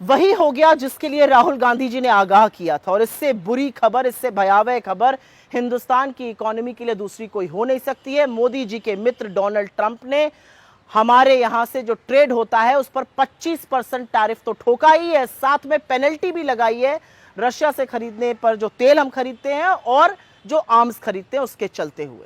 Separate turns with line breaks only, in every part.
वही हो गया जिसके लिए राहुल गांधी जी ने आगाह किया था। और इससे बुरी खबर, इससे भयावह खबर हिंदुस्तान की इकोनॉमी के लिए दूसरी कोई हो नहीं सकती है। मोदी जी के मित्र डोनाल्ड ट्रंप ने हमारे यहां से जो ट्रेड होता है उस पर 25% टैरिफ तो ठोका ही है, साथ में पेनल्टी भी लगाई है रशिया से खरीदने पर, जो तेल हम खरीदते हैं और जो आर्म्स खरीदते हैं उसके चलते हुए।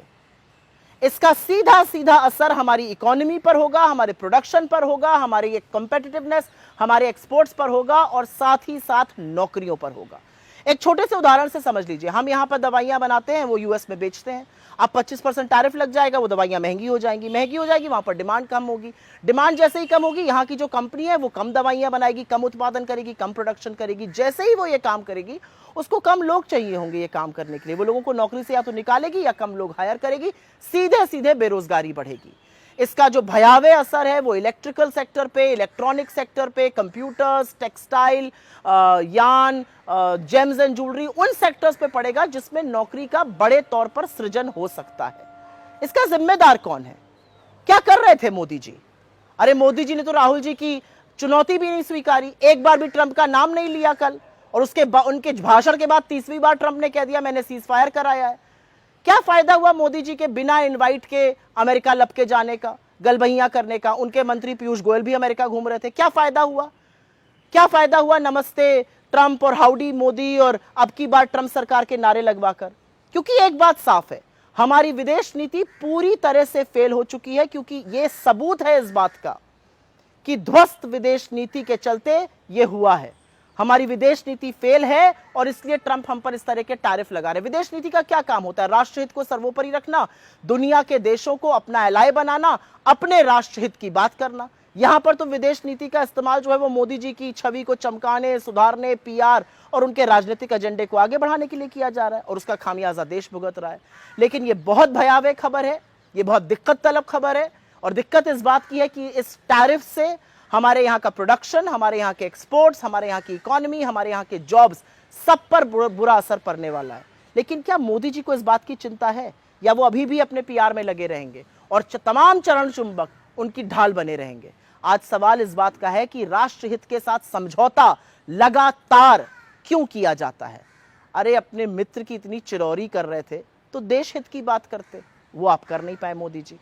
इसका सीधा सीधा असर हमारी इकोनॉमी पर होगा, हमारे प्रोडक्शन पर होगा, हमारी कॉम्पिटिटिवनेस, हमारे एक्सपोर्ट्स पर होगा और साथ ही साथ नौकरियों पर होगा। एक छोटे से उदाहरण से समझ लीजिए, हम यहां पर दवाइयां बनाते हैं, वो यूएस में बेचते हैं। अब 25% टैरिफ लग जाएगा, वो दवाइयां महंगी हो जाएंगी, वहां पर डिमांड कम होगी। डिमांड जैसे ही कम होगी, यहां की जो कंपनी है वो कम दवाइयां बनाएगी, कम उत्पादन करेगी, कम प्रोडक्शन करेगी। जैसे ही वो ये काम करेगी, उसको कम लोग चाहिए होंगे ये काम करने के लिए, वो लोगों को नौकरी से या तो निकालेगी या कम लोग हायर करेगी, सीधे सीधे बेरोजगारी बढ़ेगी। इसका जो भयावह असर है वो इलेक्ट्रिकल सेक्टर पे, इलेक्ट्रॉनिक सेक्टर पे, कंप्यूटर्स, टेक्सटाइल, यान, जेम्स एंड ज्वेलरी, उन सेक्टर्स पे पड़ेगा जिसमें नौकरी का बड़े तौर पर सृजन हो सकता है। इसका जिम्मेदार कौन है? क्या कर रहे थे मोदी जी? अरे मोदी जी ने तो राहुल जी की चुनौती भी नहीं स्वीकारी, एक बार भी ट्रंप का नाम नहीं लिया कल, और उसके उनके भाषण के बाद तीसरी बार ट्रंप ने कह दिया मैंने सीज फायर कराया है। क्या फायदा हुआ मोदी जी के बिना इनवाइट के अमेरिका लपके जाने का, गलबहियां करने का? उनके मंत्री पीयूष गोयल भी अमेरिका घूम रहे थे, क्या फायदा हुआ? क्या फायदा हुआ नमस्ते ट्रंप और हाउडी मोदी और अब की बार ट्रंप सरकार के नारे लगवाकर? क्योंकि एक बात साफ है, हमारी विदेश नीति पूरी तरह से फेल हो चुकी है, क्योंकि यह सबूत है इस बात का कि ध्वस्त विदेश नीति के चलते यह हुआ है। हमारी विदेश नीति फेल है और इसलिए ट्रंप हम पर इस तरह के टैरिफ लगा रहे। विदेश नीति का क्या काम होता है? राष्ट्रहित को सर्वोपरि रखना, दुनिया के देशों को अपना एलाय बनाना, अपने राष्ट्रहित की बात करना। यहां पर तो विदेश नीति का इस्तेमाल जो है वो मोदी जी की छवि को चमकाने, सुधारने, पीआर और उनके राजनीतिक एजेंडे को आगे बढ़ाने के लिए किया जा रहा है, और उसका खामियाजा देश भुगत रहा है। लेकिन यह बहुत भयावह खबर है, यह बहुत दिक्कत तलब खबर है, और दिक्कत इस बात की है कि इस टैरिफ से हमारे यहाँ का प्रोडक्शन, हमारे यहाँ के एक्सपोर्ट्स, हमारे यहाँ की इकोनॉमी, हमारे यहाँ के जॉब्स, सब पर बुरा असर पड़ने वाला है। लेकिन क्या मोदी जी को इस बात की चिंता है, या वो अभी भी अपने पीआर में लगे रहेंगे और तमाम चरण चुंबक उनकी ढाल बने रहेंगे? आज सवाल इस बात का है कि राष्ट्रहित के साथ समझौता लगातार क्यों किया जाता है? अरे अपने मित्र की इतनी चिरौरी कर रहे थे तो देश हित की बात करते, वो आप कर नहीं पाए मोदी जी।